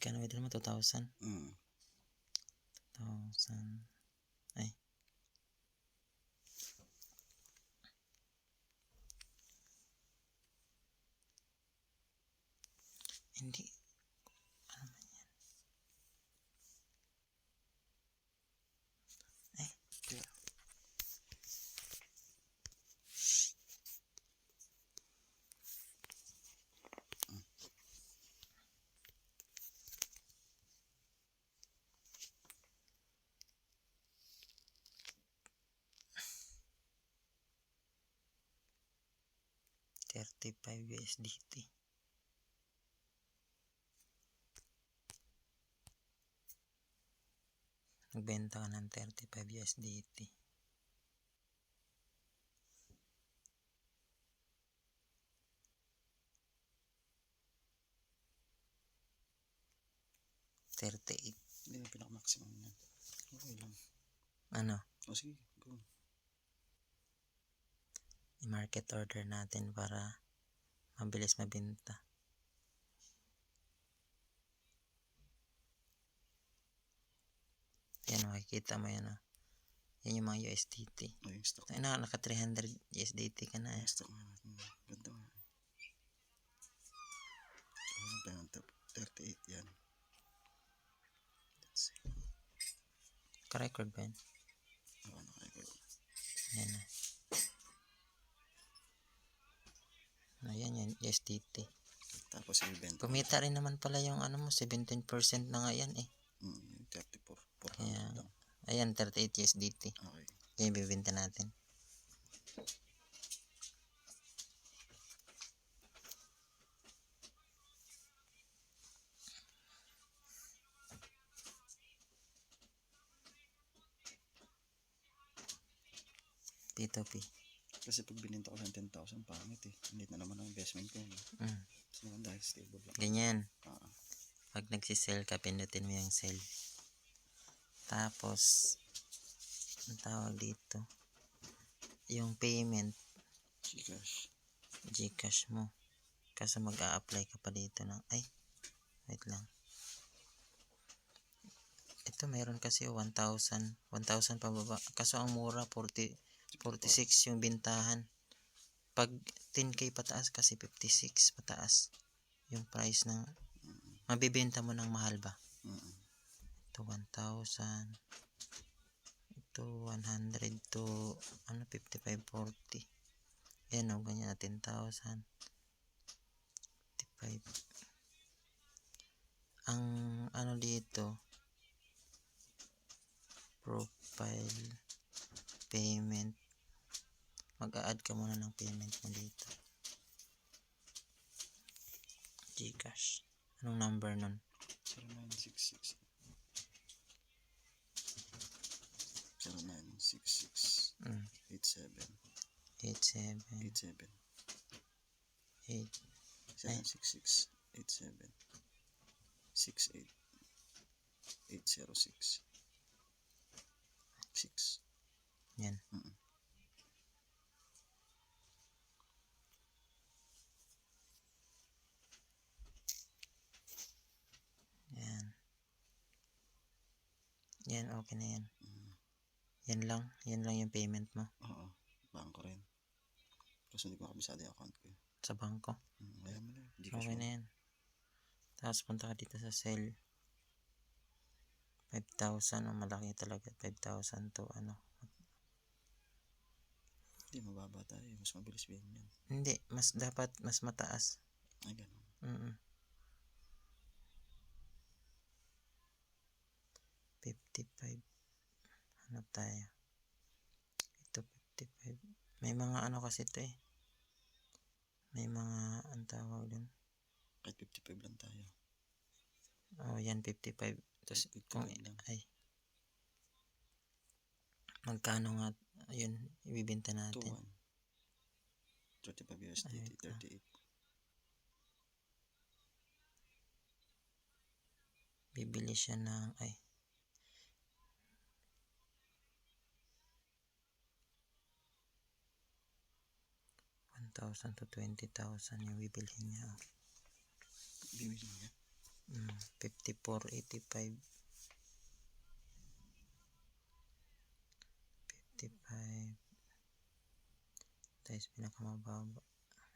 Magkano withdraw mo? 2,000? 2,000. Ay. Hindi. Ano man yan? Ay. Kaya. $35 USDT. Nagbenta ka ng $35 USDT. $38. Hindi na pinaka-maximum yan. Okay lang. Ano? O sige, go. I-market order natin para mabilis mabenta. Yan, makikita mo yan. Yan yung mga USDT. O yung stock. Ay, naka 300 USDT ka na. Yung stock nga natin. Ganda nga. Ano pa yung 38 yan. Let's see. Ka-record ba yan? Oo, naka-record. Yan na. Ayan yan, USDT. Tapos yung benta. Kumita rin naman pala yung ano mo, 17% na nga yan eh. Yung 34. 400 Kaya, lang. ayan, 38 USDT. Okay. Kaya bibenta natin. P2P. Kasi pag bininta ko ng 10,000, pangit eh. Hindi na naman ang investment ko. So naman dahil stable lang. Ganyan. Pag nagsisell ka, pindutin mo yung sell. Tapos, ang tawag dito, yung payment, Gcash mo. Kaso mag-a-apply ka pa dito ng, ay, wait lang. Ito mayroon kasi 1,000 pababa. Kaso ang mura, 46 yung bintahan. Pag 10K pataas kasi 56 pataas yung price ng mabibenta mo ng mahal ba? Ito 1,000. Ito 100 to ano 55, 40. Yan o, ganyan na 10,000. 55. Ang ano dito, profile, payment, mag-a-add ka muna ng payment mo dito. Gcash. Anong number nun? 0966 0966 87 87 766 87 68 806 6. Yan. Yan. Yan, okay na yan. Yan lang yung payment mo. Oo, bangko rin. Kasi hindi ko makabisado yung account ko. Sa bangko. Kaya mo na. Okay na yan. Tapos punta ka dito sa sell. 5,000. Malaki talaga. 5,000 to ano. Hindi, mababa tayo. Mas mabilis bilhin yan. Hindi. Dapat mas mataas. Ay, ganun. 55. Hanap tayo. Ito 55. May mga ano kasi ito eh. May mga ang tawag dun. Kahit 55 lang tayo. Oh, yan 55. Tapos kung ay magkano nga yun ibibenta natin? 35 USDT, 38. Bibili siya ng ay 1,000 to 20,000 yung bibilhin niya. Bibili niya? 54.85. 55 times pinakamababa.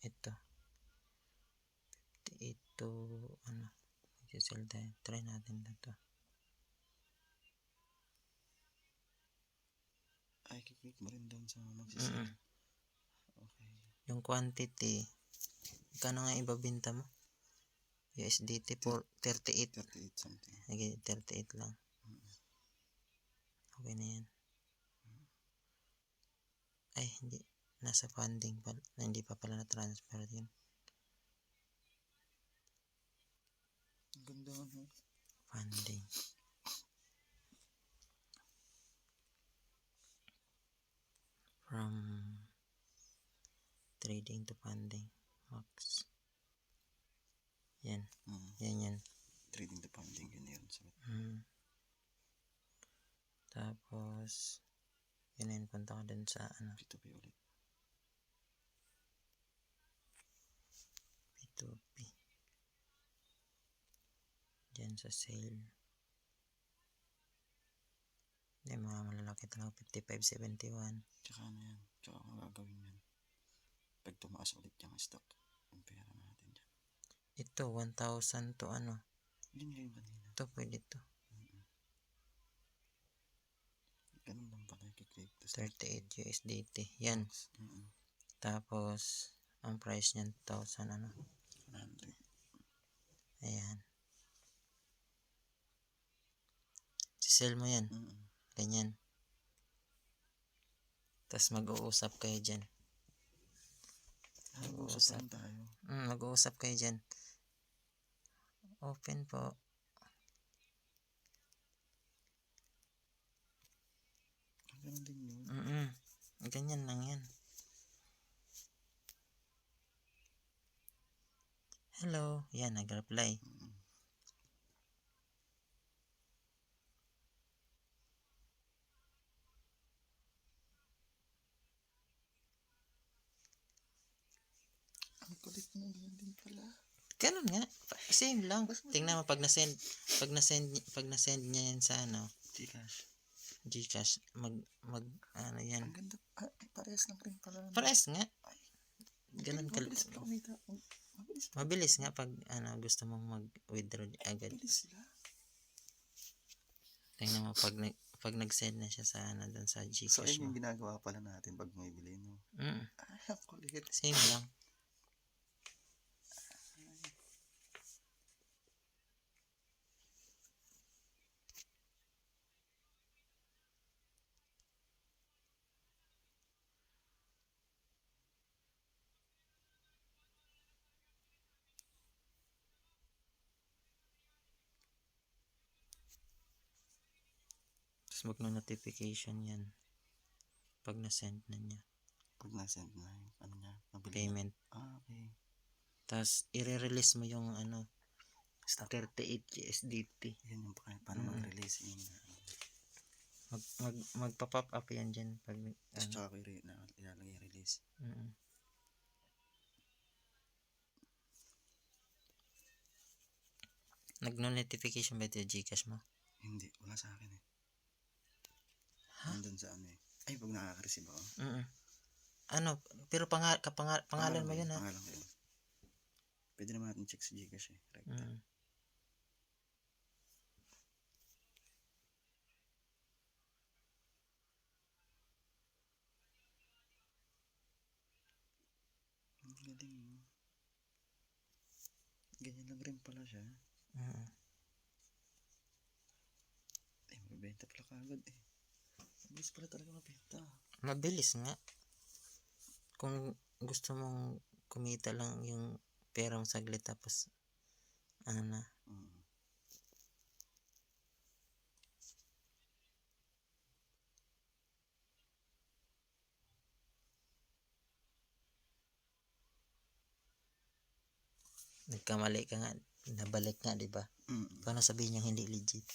Ito. 58 to ano. Magsisell tayo. Try natin na to. Ay, kiklik mo rin doon sa magsisell. Okay. Yung quantity, kano nga ibabinta mo? USDT for 38. 38 something. Sige, 38 lang. Okay na yan. Ay, hindi. Nasa funding pa. Hindi pa pala na-transfer yun. Ang ganda ano. Funding. From trading to funding. Max. Yan. Yan. Trading the funding, yun. Tapos, yun punta ka dun sa ano. P2P ulit. P2P. Diyan sa sale. Hindi, mga malalaki talaga. 55.71. Tsaka ano yan. Tsaka kung gagawin yan. Pag tumaas ulit yung stock, yung pera natin dyan. Ito, 1,000 to ano. Yun nga yung kanina. Ito, pwede to. Ganun lang pala. Kiklik. 38 USDT. Yan. Tapos, ang price niyan 1,000 ano. 100. Ayan. Sell mo yan. Ganyan. Tapos mag-uusap kayo dyan. Mag-uusap lang tayo. Mag-uusap kayo dyan. Open po. Ganun din yun. Ganyan lang yan. Hello. Yan, nag-reply. Ang kulit mo, ganun din pala. Ganun nga. Same lang. Tingnan mo pag na-send niya yan sa ano, Gcash, ano yan. Ang ganda. Parehas lang rin pala. Parehas nga. Ganun ka. Mabilis pala kumita. Mabilis nga pag ano, gusto mong mag-withdraw agad. Mabilis sila. Tingnan mo pag nag-send na siya sa ano, dun sa Gcash So, ayun mo. yung ginagawa pala natin pag may bili, no? Ay, ang kulit. Same lang. Tapos magno-notification yan pag na-send na niya. Pag na-send na yung ano niya, mabili Payment. na. Okay. Tapos i-release mo yung ano, 38 USDT. Yan yung paano mag-release yung Magpa-pop up yan dyan pag ano. tsaka ko ilalagay release. Nag-notification ba ito yung Gcash mo? Hindi, wala sa akin eh. Nandun sa ano eh. Ay, pag nakaka-receive ako. Ano, pero pangalan mo yun ha? Pangalan ko yun. Pwede naman natin check sa Gcash eh. Rekta. Ang galing mo. Ganyan lang rin pala siya. Ay, mabibenta pala kagad eh. Mabilis pala talaga mabenta. Mabilis nga. Kung gusto mong kumita lang yung pera mo saglit tapos ano na. Nagkamali ka nga, nabalik nga, di ba? Paano sabihin niyang hindi legit?